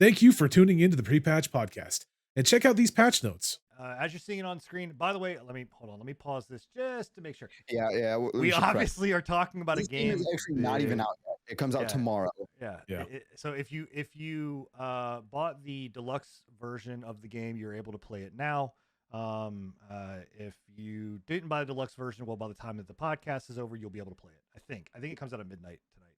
Thank you for tuning into the Pre-Patch Podcast. And check out these patch notes. As you're seeing it on screen, by the way, let me pause this just to make sure. Yeah. We obviously are talking about this a game. is actually not even out yet. It comes out tomorrow. Yeah. So if you bought the deluxe version of the game, you're able to play it now. If you didn't buy the deluxe version, well, by the time that the podcast is over, you'll be able to play it. I think it comes out at midnight tonight.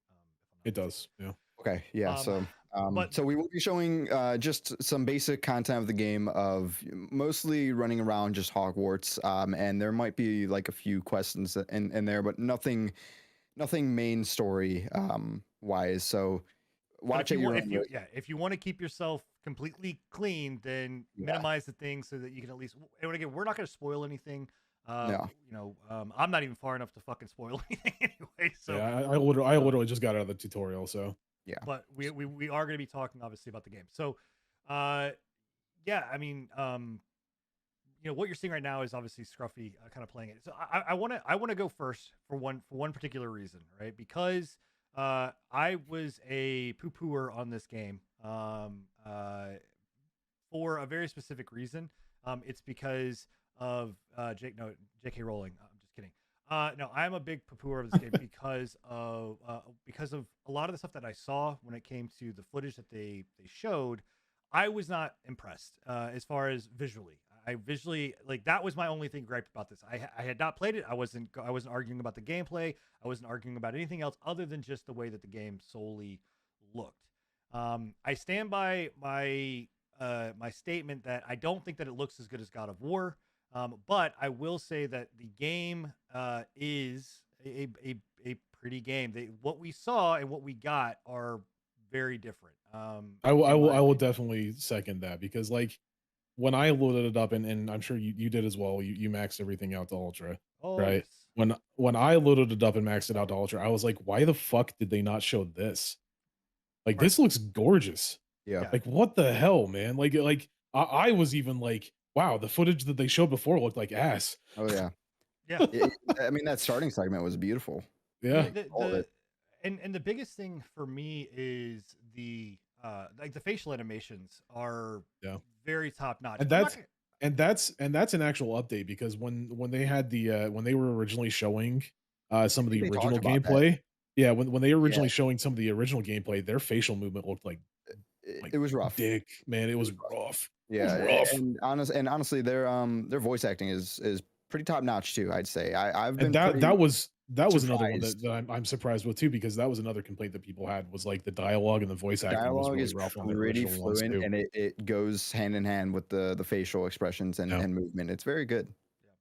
It does. Yeah. Okay. Yeah. So we will be showing just some basic content of the game, of mostly running around just Hogwarts. And there might be like a few questions in there, but nothing main story wise. So watch it. If you want to keep yourself completely clean, then minimize the things so that you can at least. And again, we're not going to spoil anything. No. I'm not even far enough to fucking spoil anything anyway. So yeah, I literally just got out of the tutorial. So yeah, but we are going to be talking obviously about the game. So, yeah, I mean, what you're seeing right now is obviously Scruffy kind of playing it. So I want to go first for one particular reason, right? Because I was a poo-pooer on this game for a very specific reason. It's because of J.K. Rowling. I'm just kidding. No, I'm a big poo-pooer of this game because of a lot of the stuff that I saw when it came to the footage that they showed. I was not impressed as far as visually. I visually, like, that was my only thing gripe about this. I had not played it. I wasn't arguing about the gameplay. I wasn't arguing about anything else other than just the way that the game solely looked. I stand by my my statement that I don't think that it looks as good as God of War. But I will say that the game is a pretty game. What we saw and what we got are very different. I will definitely second that, because like when I loaded it up, and I'm sure you did as well, you maxed everything out to ultra, right? Yes. When I loaded it up and maxed it out to ultra, I was like, why the fuck did they not show this? Like, this looks gorgeous. Yeah. Like, what the hell, man? Like I was even like, wow, the footage that they showed before looked like ass. Oh yeah. Yeah. I mean, that starting segment was beautiful. Yeah. And the biggest thing for me is the like the facial animations are very top notch. And that's an actual update, because when they had the when they were originally showing some of the original gameplay, when they were originally showing some of the original gameplay, their facial movement looked like it was rough. Dick, man, it was rough. Yeah, rough. And honestly, their voice acting is pretty top notch too. I'd say. I've been that was another one that I'm surprised with too, because that was another complaint that people had, was like the dialogue and the voice acting. Dialogue is pretty fluent, and it goes hand in hand with the facial expressions and movement. It's very good. Yeah.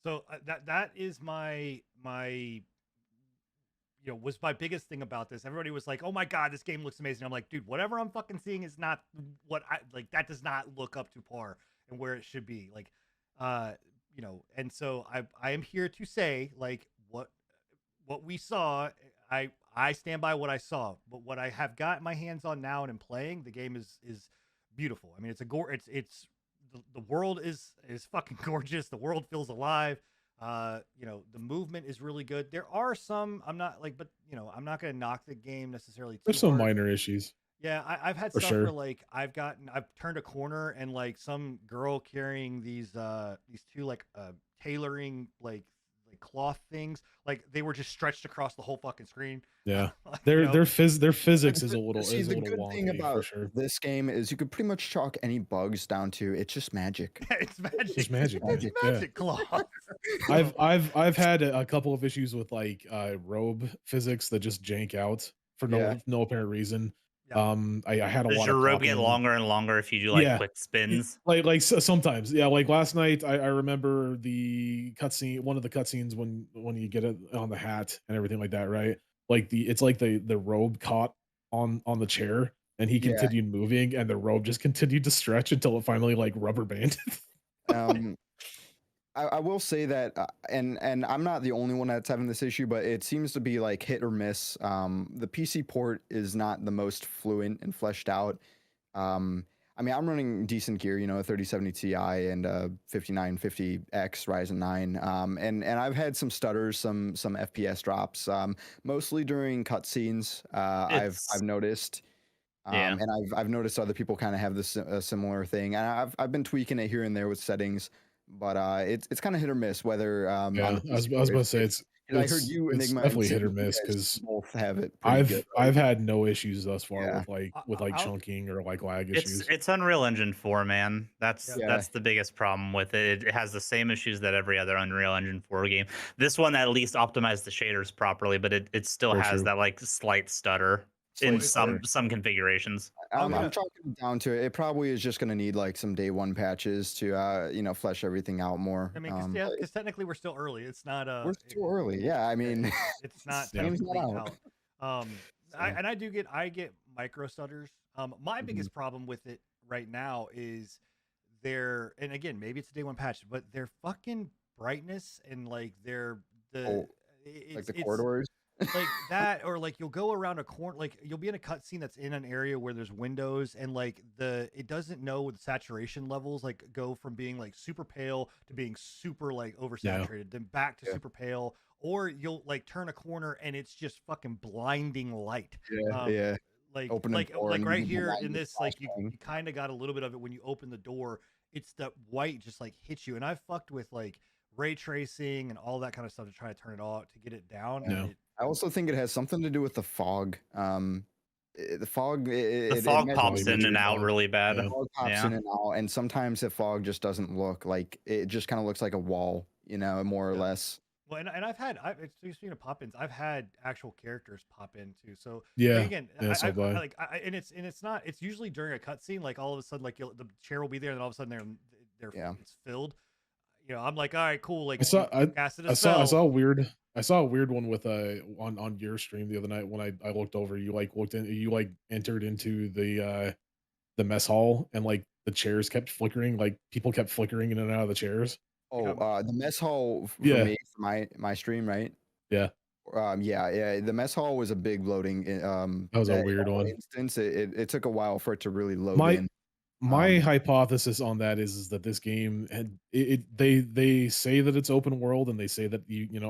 So that is my was my biggest thing about this. Everybody was like, "Oh my god, this game looks amazing." I'm like, dude, whatever I'm fucking seeing is not what I like. That does not look up to par and where it should be. Like, and so I am here to say, like, what we saw, I stand by what I saw. But what I have got my hands on now and am playing, the game is beautiful. I mean, it's the world is fucking gorgeous. The world feels alive. The movement is really good. There are some, I'm not going to knock the game necessarily. There's some minor issues. Yeah. I've had stuff where like I've turned a corner and like some girl carrying these two like tailoring like cloth things, like they were just stretched across the whole fucking screen. Yeah. Their physics is a little the good wonky, thing about this game is you could pretty much chalk any bugs down to it's just magic. It's magic. It's magic. Magic cloth. I've had a couple of issues with like robe physics that just jank out for no apparent reason. I had a lot. Does your robe get longer and longer if you do like quick spins? Like sometimes, like last night, I remember the cutscene, one of the cutscenes when you get it on the hat and everything like that, right? Like it's like the robe caught on the chair, and he continued moving, and the robe just continued to stretch until it finally like rubber banded. I will say that, and I'm not the only one that's having this issue, but it seems to be like hit or miss. The PC port is not the most fluent and fleshed out. I mean, I'm running decent gear, a 3070 Ti and a 5950X Ryzen 9, and I've had some stutters, some FPS drops, mostly during cutscenes. I've noticed. Yeah. And I've noticed other people kind of have this a similar thing, and I've been tweaking it here and there with settings, but it's kind of hit or miss whether on Yeah, the I was PC I was port about to say if it's 'cause I heard it's you, it's Enigma, and definitely hit or Sydney, you miss guys because both have it pretty good, I've right? had no issues thus far Yeah, with like I'll chunking or like lag It's issues. it's Unreal Engine 4, man. yeah. yeah, That's the biggest problem with it. It has the same issues that every other Unreal Engine 4 game. This one at least optimized the shaders properly, but it still So has true. that like slight stutter Well, in slight it's stutter. some configurations. I'm I'm gonna chalking it down to it. It probably is just gonna need like some day one patches to flesh everything out more. I mean, because technically we're still early. It's not We're too early. Yeah, I yeah, mean, it's not Yeah. game's technically not out. out. So, I get micro stutters. My mhm. biggest problem with it right now is and again, maybe it's a day one patch, but their fucking brightness and like Oh, like the it's corridors. like that, or like you'll go around a corner, like you'll be in a cutscene that's in an area where there's windows, and like it doesn't know the saturation levels, like go from being like super pale to being super like Yeah. oversaturated, then back to Yeah, super pale, or you'll like turn a corner and it's just fucking blinding light. yeah, Um, yeah. like Open the door and right you get the here light in just this, like flashbang. you kind of got a little bit of it when you open the door. It's that white just like hits you, and I've fucked with like ray tracing and all that kind of stuff to try to turn it off to get it down, Yeah. and No. it I also think it has something to do with the fog. The fog, The it fog pops in Volumetric and magically out fog. really bad. Yeah. fog pops Yeah. in and out, and sometimes the fog just doesn't look like it. Just kind of looks like a wall, more or yeah. less. Well, and speaking of pop-ins, I've had actual characters pop in too. So like Yeah. again, Yeah, so have I. and it's not. It's usually during a cutscene. Like all of a sudden, like the chair will be there, and then all of a sudden Yeah. it's filled. I'm like, all right, cool. Like I saw you casted a I saw spell. I saw a weird one with on your stream the other night when I looked over. You like entered into the mess hall and like the chairs kept flickering, like people kept flickering in and out of the chairs. You Oh, know, the mess hall for Yeah. me, for my stream, right? Yeah. Yeah. The mess hall was a big loading. That was a That weird one. instance, it took a while for it to really load My in. my hypothesis on that is that this game had they say that it's open world and they say that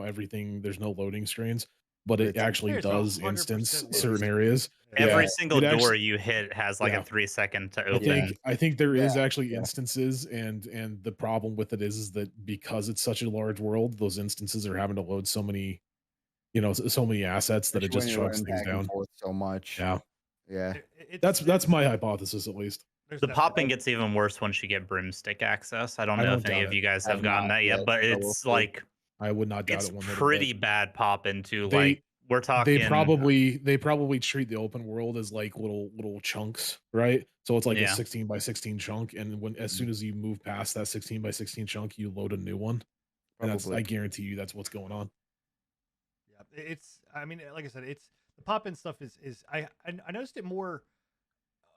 everything there's no loading screens, but But it it's actually there's does 100% instance loading certain screen. areas. yeah, Yeah, Every single it door actually you hit has like a yeah. 3 second to I yeah, open. think I think there yeah, is actually yeah. instances, and the problem with it is that because it's such a large world, those instances are having to load so many assets that it Especially when just you're chugs running things back and down. forth so much. Yeah, Yeah. that's my hypothesis at least. There's The definitely popping gets even worse once you get broomstick access. I don't I know don't if any doubt of it. you guys I have have gotten not that yet, yet, but but I will it's see. like I would not doubt it's it one little bit. pretty bad pop into They like we're they talking probably treat the open world as like little chunks, right? So it's like a yeah. 16 by 16 chunk, and as Mhm. soon as you move past that 16 by 16 chunk, you load a new one, and Probably. I guarantee you that's what's going on. yeah. I mean, like I said, it's the pop-in stuff is I noticed it more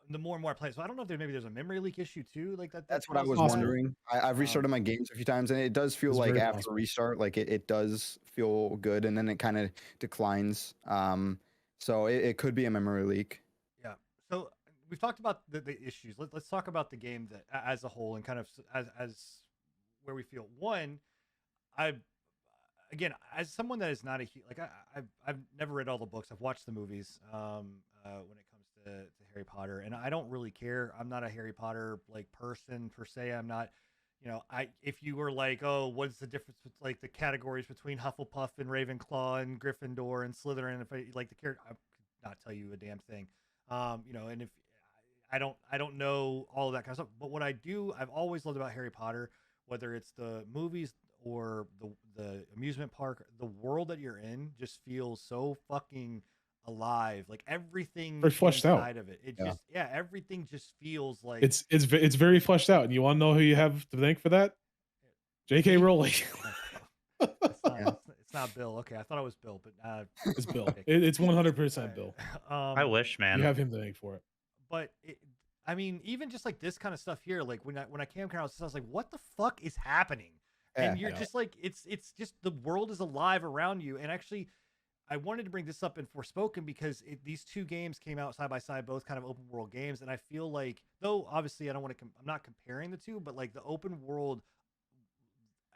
the more and more I play. So I don't know if there's a memory leak issue too, like that's That's what I causing was that. Possible. wondering. I've Um, restarted my games a few times, and it does feel It's like very after possible. restart, like it does feel good, and then it kind of declines. So it could be a memory leak. yeah. So we've talked about the issues. Let's talk about the game that as a whole and kind of as where we feel. One, I again as someone that is not like I've never read all the books. I've watched the movies. When it comes to Harry Potter, and I don't really care. I'm not a Harry Potter like person per se. I'm not. I if you were like, oh, what's the difference with like the categories between Hufflepuff and Ravenclaw and Gryffindor and Slytherin? If I like the character, I could not tell you a damn thing. And if I don't know all of that kind of stuff. But what I do, I've always loved about Harry Potter, whether it's the movies or the amusement park, the world that you're in just feels so fucking alive. Like everything Very fleshed out. inside of it, Yeah. everything just feels like It's very fleshed out, and you want to know who you have to thank for that? J.K. me. Rowling. It's not. Yeah. It's not Bill. Okay, I thought it was Bill, but It's Bill. okay. It's 100% Bill. I wish, You man. have him to thank for it. But I mean, even just like this kind of stuff here, like when I came across, I was like, what the fuck is happening? Yeah. And you're Yeah. just like, it's just the world is alive around you. And actually, I wanted to bring this up in Forspoken because these two games came out side by side, both kind of open world games, and I feel like, though obviously I don't want to, I'm not comparing the two, but like the open world,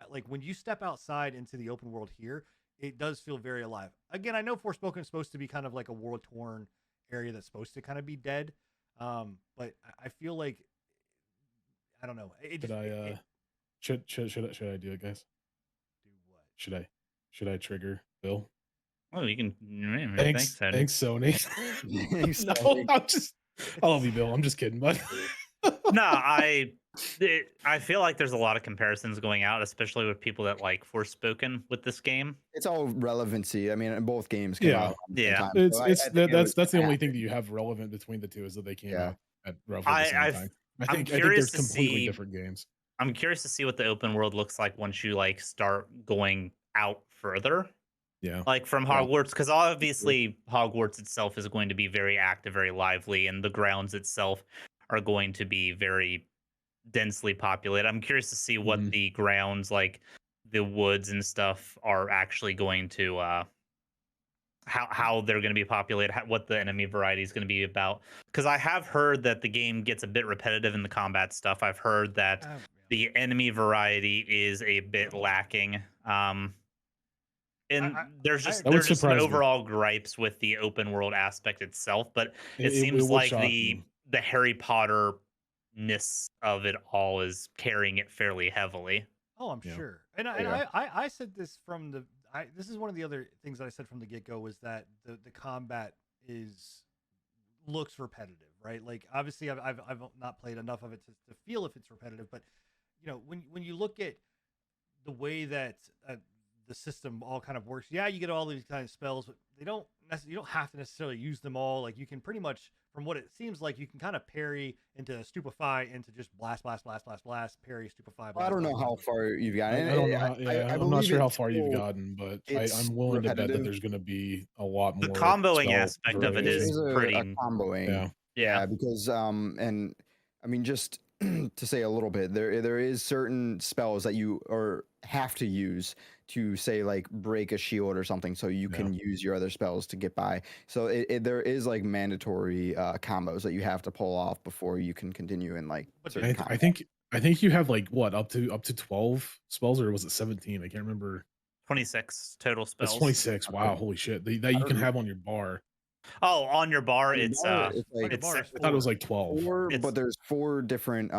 like when you step outside into the open world here, it does feel very alive. Again, I know Forspoken is supposed to be kind of like a world torn area that's supposed to kind of be dead, But I feel like I don't know. It Should just I it should I do it, guys? do what? Should I trigger Bill? Oh, you can. Thanks, Thanks, Tony. thanks, Sony. Thanks, No, Sony. I'm just I love It's you, Bill. I'm just kidding, bud. No, I feel like there's a lot of comparisons going out, especially with people that like Forspoken with this game. It's all relevancy. I mean, both games came Yeah. out around the same Yeah, time, It's so I it's think it was that's the gonna only thing happen. that you have relevant between the two is that they came Yeah. out at roughly the I same I've time. I I'm think they're curious to completely see. different games. I'm curious to see what the open world looks like once you like start going out further, Yeah. like from Yeah. Hogwarts, because obviously Hogwarts itself is going to be very active, very lively, and the grounds itself are going to be very densely populated. I'm curious to see what Mhm. the grounds, like the woods and stuff, are actually going to how they're going to be populated, what the enemy variety is going to be about. Because I have heard that the game gets a bit repetitive in the combat stuff. I've heard that Yeah. the enemy variety is a bit lacking. And I That would there's just some surprise me. overall gripes with the open world aspect itself, but it It seems would like shock me. the Harry Potter ness of it all is carrying it fairly heavily. Oh, I'm Yeah. sure. And Yeah. I said this from the this is one of the other things that I said from the get go was that the combat is looks repetitive, right? Like obviously I've not played enough of it to feel if it's repetitive, but when you look at the way that the system all kind of works, yeah, you get all these kind of spells, but you don't have to necessarily use them all. Like you can pretty much, from what it seems like, you can kind of parry into stupefy into just blast, blast, blast, blast, blast, parry, stupefy, Well, I blast, don't know blast, how blast. far you've gotten. I don't know how. Yeah, I I'm not believe sure it how far you've still gotten, but it's I'm willing to bet that repetitive. there's going to be a lot The more comboing spell aspect of it There is variation. is a pretty. comboing. Yeah. Yeah. Yeah, because and I mean just to say a little bit, there is certain spells that you or have to use to say like break a shield or something, so you Yeah. can use your other spells to get by. So there is like mandatory combos that you have to pull off before you can continue in like But certain did, I combos. think you have like what up to 12 spells, or was it 17? I can't remember. 26 total That's spells. 26. Okay. Wow, holy shit! That I you can don't know. have on your bar. Oh, on your bar, On the it's bar, it's on like your it's bar is I thought it was 4. like 12. four, it's but there's 4 different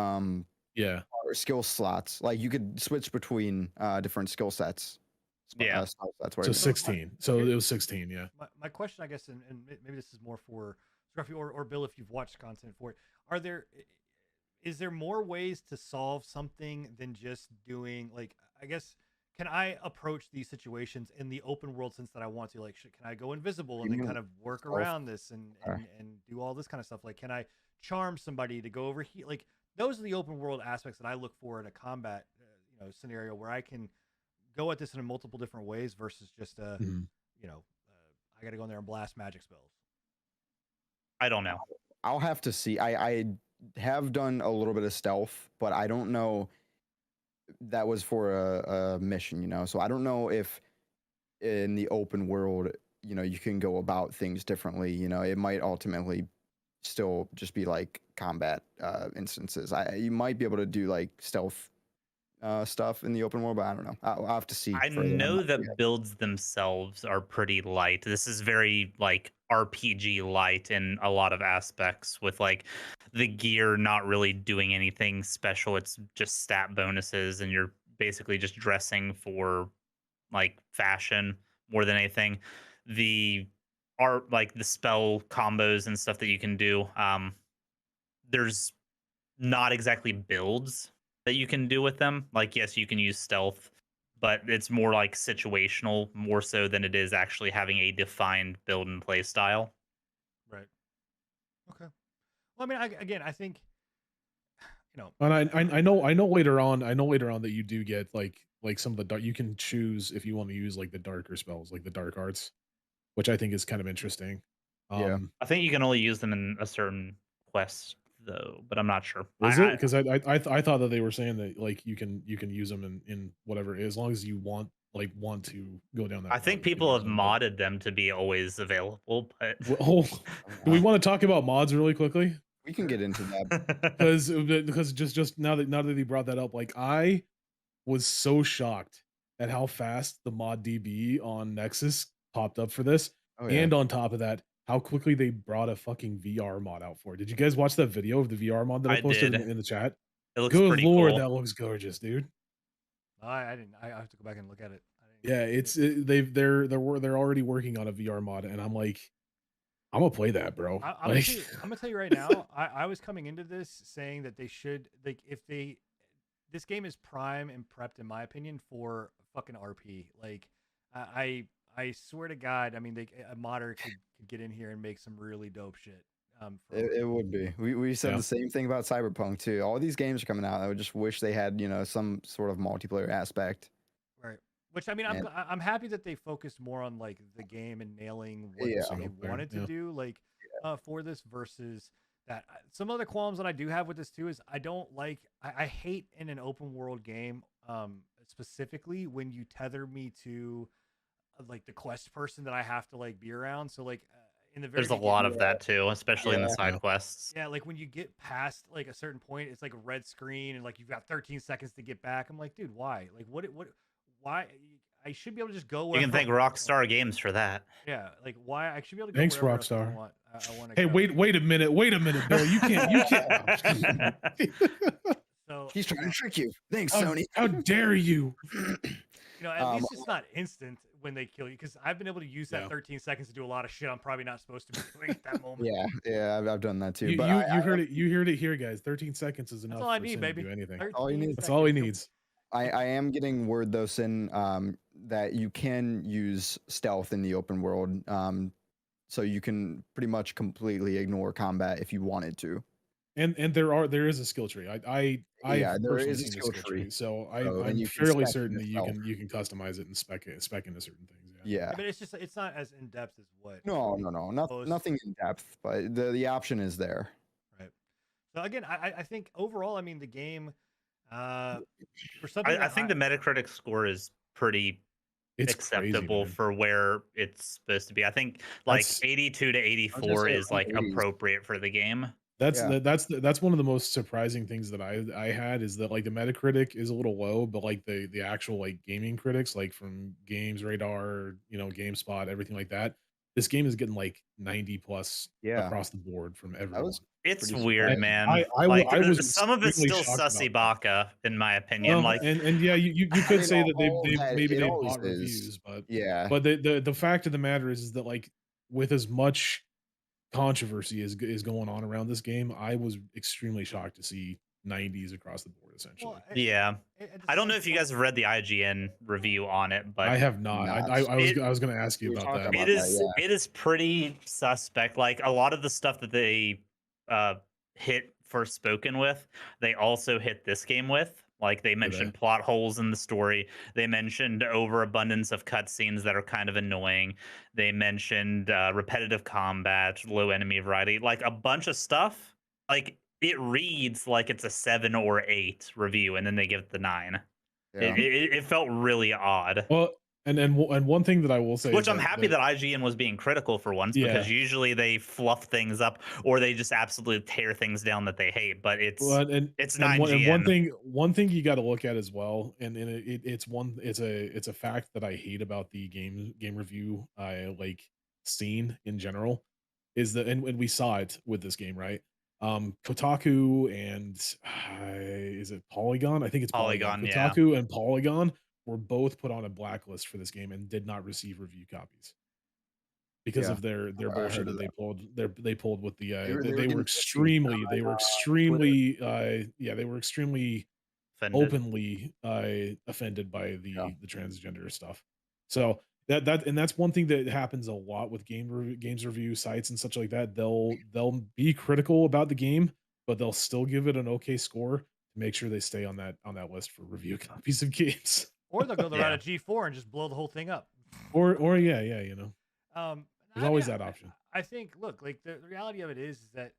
Yeah. skill slots. Like you could switch between different skill sets. yeah. Spell sets, whatever. So So 16. So here, it was 16. Yeah. my question, I guess, and maybe this is more for Scruffy or Bill, if you've watched content for it, is there more ways to solve something than just doing like I guess can I approach these situations in the open world sense that I want to like can I go invisible and You then mean kind of work stealth? around this Okay. and do all this kind of stuff like can I charm somebody to go over here like those are the open world aspects that I look for in a combat scenario where I can go at this in multiple different ways versus just Mhm. I got to go in there and blast magic spells. I don't know. I'll have to see. I have done a little bit of stealth, but I don't know that was for a mission, So I don't know if in the open world, you can go about things differently. It might ultimately still just be like combat instances. You might be able to do like stealth stuff in the open world, but I don't know. I'll have to see I further on know that. Yeah. that builds themselves are pretty light. This is very like RPG light in a lot of aspects, with like the gear not really doing anything special. It's just stat bonuses, and you're basically just dressing for like fashion more than anything. The art, like the spell combos and stuff that you can do. There's not exactly builds that you can do with them. Like, yes, you can use stealth, but it's more like situational, more so than it is actually having a defined build and play style. Right. Okay. Well, I mean, again, I think And I know later on that you do get like some of the dark. You can choose if you want to use like the darker spells, like the dark arts, which I think is kind of interesting. Yeah. Um, I think you can only use them in a certain quest though, but I'm not sure. is it? Because I thought that they were saying that like you can use them in whatever, as long as you want to go down that I think route, you can people use have them. But modded them to be always available, but well, do we Wow. want to talk about mods really quickly? We can get into that. Because just now that you brought that up, like I was so shocked at how fast the mod DB on Nexus popped up for this. Oh yeah. And on top of that, how quickly they brought a fucking VR mod out for it. Did you guys watch that video of the VR mod that I I posted did. in the chat? It looks Good pretty lord, cool. that looks gorgeous, dude. I didn't. I have to go back and look at it. Yeah, they're already working on a VR mod, and I'm like, I'm gonna play that, bro. I'm gonna Like, tell you. I'm gonna tell you right now. I was coming into this saying that they should like if they this game is prime and prepped in my opinion for fucking RP. Like I swear to God, I mean a modder could get in here and make some really dope shit. For It RP. would be. We said Yeah. the same thing about Cyberpunk too. All these games are coming out. I would just wish they had, some sort of multiplayer aspect. Right. Which I mean, And I'm happy that they focused more on like the game and nailing what yeah, they single player, wanted to yeah. do, like for this versus that. Some other qualms that I do have with this too is I don't like. I hate in an open world game, specifically when you tether me to like the quest person that I have to like be around. So like in the very There's a lot beginning, of that too, especially in the yeah. side quests. yeah, like when you get past like a certain point, it's like a red screen and like you've got 13 seconds to get back. I'm like, dude, why? Like, why? I should be able to just go You wherever can thank I want. Rockstar Games for that. Yeah, like why? I should be able to go Thanks, wherever else I Rockstar. want. I want to Hey, go. wait a minute, Bill. You can't. So He's trying to trick you. Thanks, how, Sony. how dare you? at least it's not instant when they kill you because I've been able to use that Yeah. 13 seconds to do a lot of shit I'm probably not supposed to be doing at that moment. Yeah, I've done that too. You But you heard it. You heard it here, guys. 13 seconds is enough That's all I for need, Sin baby. to do anything. all you 13 need. That's all he seconds. needs. I am getting word though, Sin, that you can use stealth in the open world. So you can pretty much completely ignore combat if you wanted to. And there is a skill tree. I've Yeah, there personally is a seen the skill skill tree. tree, so So, and I'm you can fairly spec certain in that itself. you can customize it and spec into certain things. Yeah. Yeah. But it's not as in depth as what. No, nothing in depth, but the option is there. Right. So again, I think overall, I mean the game, for something I that think the Metacritic score is pretty It's acceptable crazy, man. for where it's supposed to be. I think like That's 82 to I was gonna 84 say is like 180s. appropriate for the game. Yeah. that's one of the most surprising things that I had is that like the Metacritic is a little low, but like the actual like gaming critics, like from Games Radar, GameSpot, everything like that, this game is getting like 90 plus Yeah. across the board from That everyone. was It's pretty weird, surprising. man. I Like was some of it's extremely still shocked sussy about that. baka, in my opinion. Well, Like and yeah, you I could mean, say that all they that maybe it they always bought is. reviews, but Yeah. the fact of the matter is that like with as much controversy is going on around this game, I was extremely shocked to see 90s across the board essentially. well, yeah. at the I don't same know if you point- guys have read the IGN review on it, but I have not. Not. I was going to ask you We were about talking that. about it that, is yeah. it is pretty suspect. Like a lot of the stuff that they hit Forspoken with, they also hit this game with. Like they mentioned plot holes in the story. They mentioned overabundance of cutscenes that are kind of annoying. They mentioned repetitive combat, low enemy variety, like a bunch of stuff. Like it reads like it's a 7 or 8 review, and then they give it the 9. Yeah. It felt really odd. Well, and one thing that I will say, Which is I'm happy that IGN was being critical for once, because Yeah. usually they fluff things up or they just absolutely tear things down that they hate. But it's well, and it's and 9GN. one thing you got to look at as well, and it's a fact that I hate about the game review like scene in general, is that and we saw it with this game, right? Kotaku and is it Polygon? I think it's Polygon. Polygon, yeah. Kotaku and Polygon were both put on a blacklist for this game and did not receive review copies because Yeah. of their I bullshit heard that of they pulled. They pulled with the They were they getting were extremely they were extremely Offended. openly offended by the transgender stuff. So that's one thing that happens a lot with games review sites and such like that. They'll be critical about the game, but they'll still give it an okay score to make sure they stay on that list for review copies of games. or they'll go the route Yeah. of G4 and just blow the whole thing up. Or yeah, there's I always mean, that option. I think, look, like the reality of it is that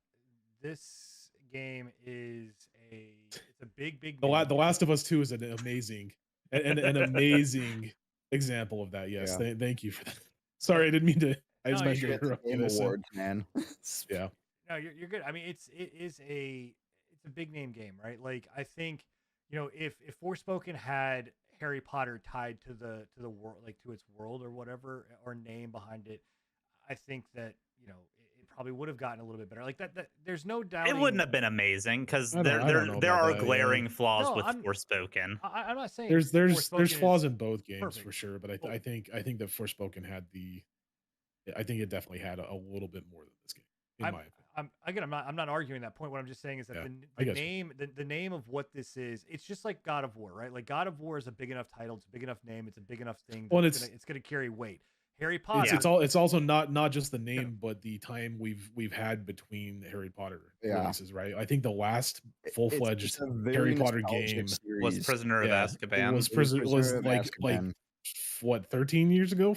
this game is it's a big The game. Last of Us 2 is an amazing an amazing example of that. Yes, Yeah. thank you for that. Sorry, I didn't mean to. I just No, meant you to Get the interrupt you game there, Sin. awards, man. Yeah. No, you're good. I mean, it's a big name game, right? Like I think, if Forspoken had Harry Potter tied to the world, like to its world or whatever, or name behind it, I think that it probably would have gotten a little bit better. Like that there's no It doubting. wouldn't have been amazing because I don't know there about are that. Yeah. glaring flaws No, with Forspoken. I'm not saying There's Forspoken flaws is in both games perfect. for sure, but Well, I think that Forspoken had I think it definitely had a little bit more than this game, in my opinion. I'm not arguing that point. What I'm just saying is that Yeah, the I guess. name the name of what this is, it's just like God of War, right? Like God of War is a big enough title, it's a big enough name, it's a big enough thing Well, that it's gonna carry weight. Harry Potter, it's also not just the name, but the time we've had between Harry Potter releases, right? I think the last full fledged It's a very Harry Potter nostalgic game Was series. Prisoner of it Azkaban. was Prisoner of like Azkaban. what 13 years ago?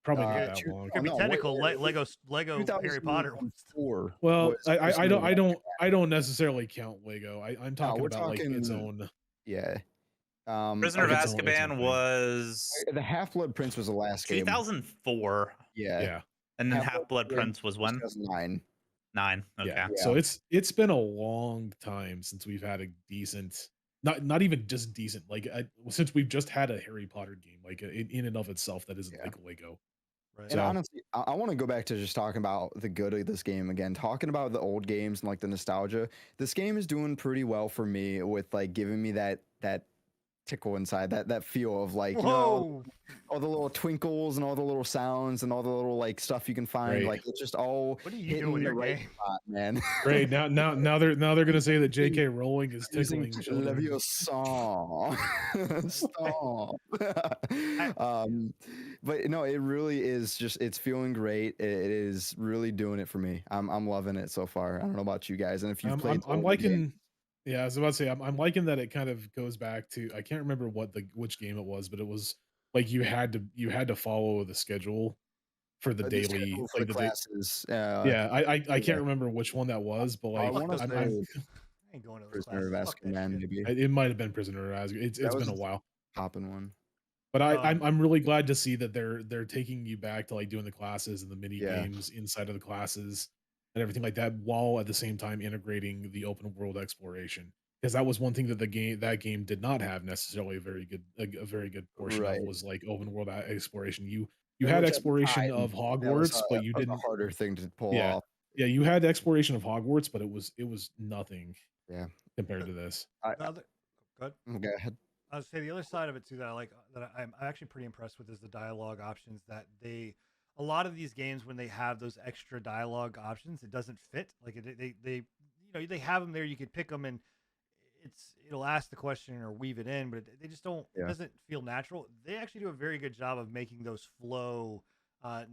Probably not Yeah, that long. could be technical. Lego Harry Potter. 2004 Well, was Prisoner of Azkaban. I don't necessarily count Lego. I'm No, talking we're about like its talking own yeah. Prisoner of like its own Azkaban thing. was The Half-Blood Prince was the last game. 2004, Yeah. Yeah. and then Half-Blood Half-Blood Prince was when? 2009. 9. Okay. Yeah. So it's been a long time since we've had a decent, not even just decent, like since we've just had a Harry Potter game, like in and of itself that isn't like Lego. Right. And honestly, I want to go back to just talking about the good of this game again, talking about the old games and like the nostalgia. This game is doing pretty well for me with like giving me that tickle inside, that feel of like, you know, all the little twinkles and all the little sounds and all the little like stuff you can find. Great. Like it's just all What are you hitting doing with the your right game? spot, man. Great. Now they're gonna say that J.K. Rowling is Using tickling children. Leviosa. Stop. But no, it really is just, it's feeling great. It is really doing it for me. I'm loving it so far. I don't know about you guys. And if you've played, I'm liking. Yeah, I was about to say I'm liking that it kind of goes back to, I can't remember which game it was, but it was like you had to follow the schedule for the daily for the classes. Yeah, I can't remember which one that was, but like I want to say I ain't going to those Prisoner of classes. Fuck that Azkaban, shit. maybe. it might have been Prisoner of Azkaban. It's been a while. Popping one. But I'm really glad to see that they're taking you back to like doing the classes and the mini games inside of the classes and everything like that, while at the same time integrating the open world exploration. Because that was one thing that that game did not have necessarily a very good portion of, was like open world exploration. You had exploration of Hogwarts, but you didn't. A harder thing to pull off. Yeah, you had exploration of Hogwarts, but it was nothing. Yeah, compared to this. Go ahead. I would say the other side of it too that I like, that I'm actually pretty impressed with, is the dialogue options. That a lot of these games, when they have those extra dialogue options, it doesn't fit. Like they have them there, you could pick them, and it'll ask the question or weave it in, but they just don't. It doesn't feel natural. They actually do a very good job of making those flow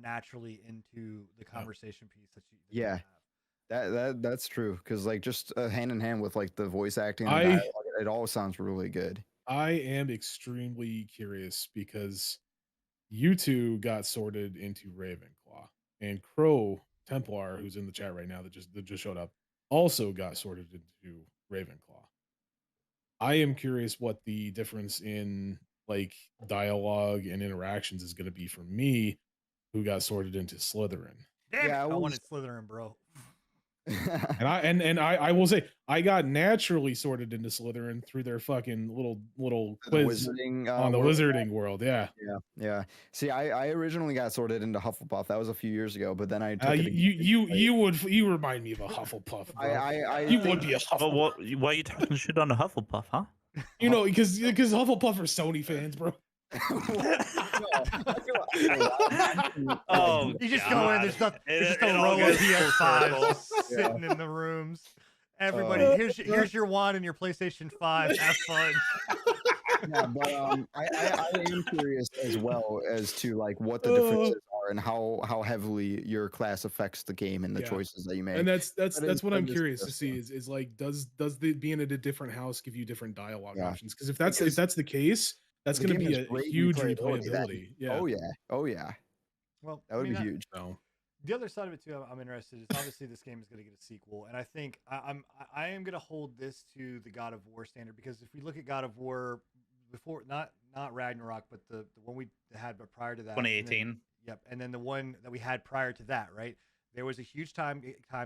naturally into the conversation piece that you have. That's true, because like just hand in hand with like the voice acting and dialogue, it all sounds really good. I am extremely curious because you two got sorted into Ravenclaw, and Crow Templar, who's in the chat right now that just showed up, also got sorted into Ravenclaw. I am curious what the difference in like dialogue and interactions is going to be for me, who got sorted into Slytherin. Damn it, I wanted Slytherin, bro. and I will say I got naturally sorted into Slytherin through their fucking little quiz on the wizarding world. Yeah. See, I originally got sorted into Hufflepuff. That was a few years ago, but then I took you remind me of a Hufflepuff, bro. You would be a Hufflepuff. Why are you talking shit on a Hufflepuff, huh? You know, because Hufflepuff are Sony fans, bro. Oh, you just go in. There's nothing. There's just a row of PS5 sitting in the rooms. Everybody, here's your wand and your PlayStation 5. Have fun. Yeah, but I am curious as well as to like what the differences are and how heavily your class affects the game and the choices that you make. And that's what I'm curious to see is like, does the being in a different house give you different dialogue options? Because if that's the case, that's going to be a huge replayability. Yeah. Oh yeah. Well, that would be huge. So the other side of it too, I'm interested. Is obviously this game is going to get a sequel, and I think I am going to hold this to the God of War standard, because if we look at God of War before, not Ragnarok, but the one we had but prior to that, 2018. Yep, and then the one that we had prior to that, right? There was a huge time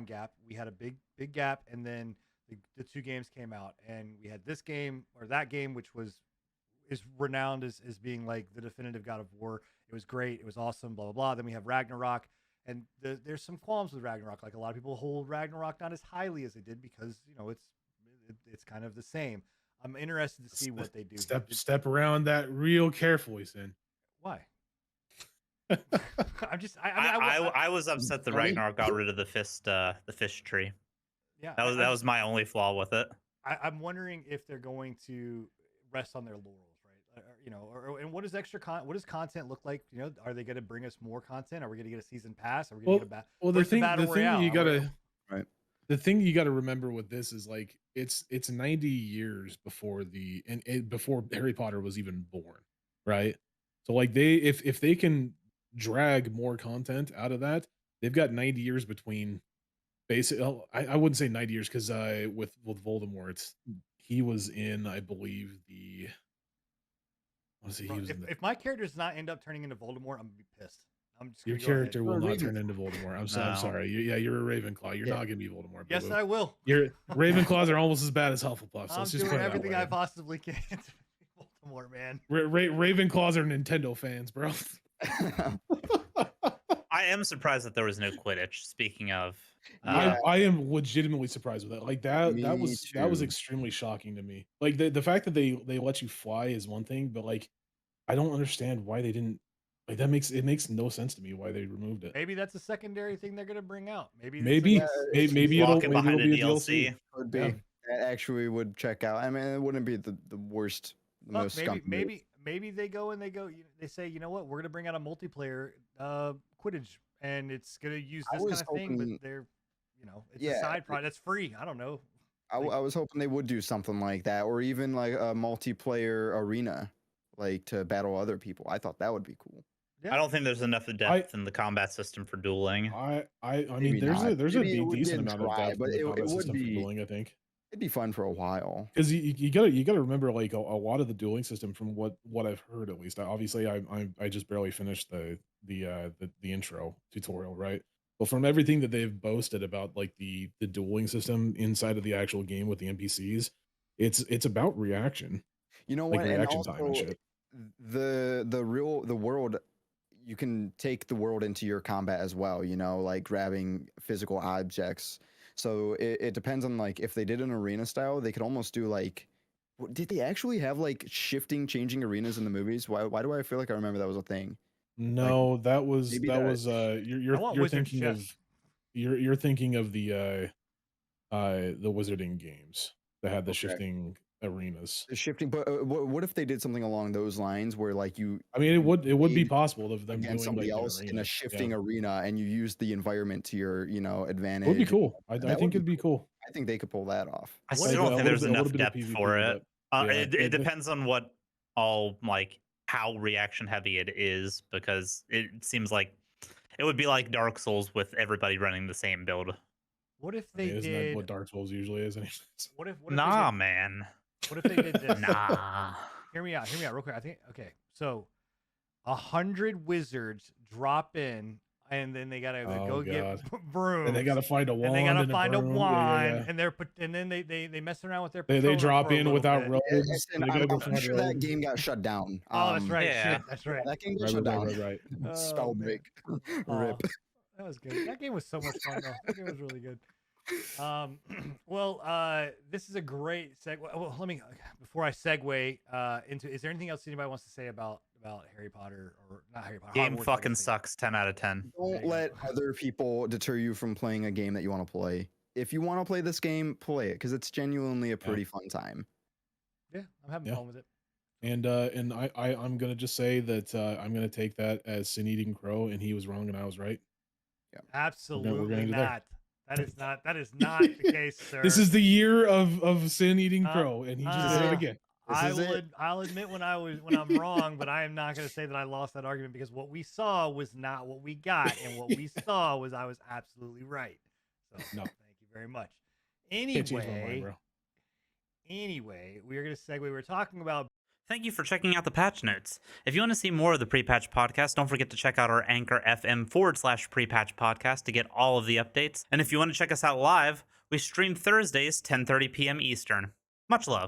gap. We had a big gap, and then the two games came out, and we had this game or that game, which is renowned as being like the definitive God of War. It was great. It was awesome. Blah blah blah. Then we have Ragnarok, and there's some qualms with Ragnarok. Like a lot of people hold Ragnarok not as highly as they did because it's kind of the same. I'm interested to see what they do. Step around that real carefully, Sin. Why? I'm just. I was upset that Ragnarok got rid of the fish tree. Yeah, that was my only flaw with it. I'm wondering if they're going to rest on their laurels, right? And what does what does content look like? Are they going to bring us more content? Are we going to get a season pass? Are we going to get a battle royale? The thing you gotta remember with this is like it's 90 years before before Harry Potter was even born, right? So like if they can drag more content out of that, they've got 90 years between I wouldn't say 90 years because with Voldemort, he was in, I believe, if my character does not end up turning into Voldemort, I'm gonna be pissed. Your character will not turn into Voldemort. I'm sorry. You're a Ravenclaw. You're not gonna be Voldemort. Yes, I will. Your Ravenclaws are almost as bad as Hufflepuffs. So I'm doing everything I possibly can to be Voldemort, man. Ravenclaws are Nintendo fans, bro. I am surprised that there was no Quidditch. Speaking of, I am legitimately surprised with that. Like that was extremely shocking to me. Like the fact that they let you fly is one thing, but like I don't understand why they didn't. Like that makes no sense to me why they removed it. Maybe that's a secondary thing they're gonna bring out. Maybe it'll be a DLC. Could be. That actually would check out. I mean, it wouldn't be the worst, most maybe they go. They say, you know what, we're gonna bring out a multiplayer Quidditch, and it's gonna use this kind of thing. But they're, it's a side project that's free. I don't know. I was hoping they would do something like that, or even like a multiplayer arena, like to battle other people. I thought that would be cool. Yeah. I don't think there's enough depth in the combat system for dueling. I mean, there's a decent amount of depth in the combat system for dueling. I think it'd be fun for a while because you gotta remember like a lot of the dueling system from what I've heard at least. Obviously, I just barely finished the intro tutorial, right? But from everything that they've boasted about like the dueling system inside of the actual game with the NPCs, it's about reaction. You know like what? Reaction time and shit. The world. You can take the world into your combat as well, like grabbing physical objects. So it depends on like if they did an arena style, they could almost do like, did they actually have like changing arenas in the movies? Why do I feel like I remember that was a thing? No, like, that was you're thinking of you're thinking of the Wizarding games that had the shifting arenas. Shifting, but what if they did something along those lines where like you? I mean, it would be possible of them doing somebody else in a shifting arena, and you use the environment to your advantage. It would be cool. I think it'd be cool. I think they could pull that off. I still don't think there's enough depth for it. It depends on what how reaction heavy it is, because it seems like it would be like Dark Souls with everybody running the same build. What if they did? Isn't that what Dark Souls usually is? What if man. What if they did this? Nah. Hear me out real quick. I think, okay, so 100 wizards drop in, and then they gotta go get brooms, and they gotta find a wand, and they gotta find a wand, and then they mess around with their. They drop in without robes. I'm sure that game got shut down. Oh, that's right. Yeah. Shit, that's right. That game got shut down. Right. Spell break. Rip. That was good. That game was so much fun, though. That game was really good. This is a great segue. Well, let me, before I segue into, is there anything else anybody wants to say about Harry Potter, or not Harry Potter? Game fucking sucks. 10 out of 10. Don't let other people deter you from playing a game that you want to play. If you want to play this game, play it, because it's genuinely a pretty fun time. Yeah, I'm having fun with it. And I'm gonna just say that I'm gonna take that as Sin Eating Crow, and he was wrong and I was right. Yeah, absolutely not. That is not the case, sir. This is the year of Sin Eating Crow, and he just did it again. I'll admit when I'm wrong, but I am not going to say that I lost that argument, because what we saw was not what we got, and what we saw was I was absolutely right. So thank you very much. Anyway, we are going to segue. We were talking about. Thank you for checking out the patch notes. If you want to see more of the pre-patch podcast, don't forget to check out our Anchor FM/pre-patch podcast to get all of the updates. And if you want to check us out live, we stream Thursdays, 10:30 p.m. Eastern. Much love.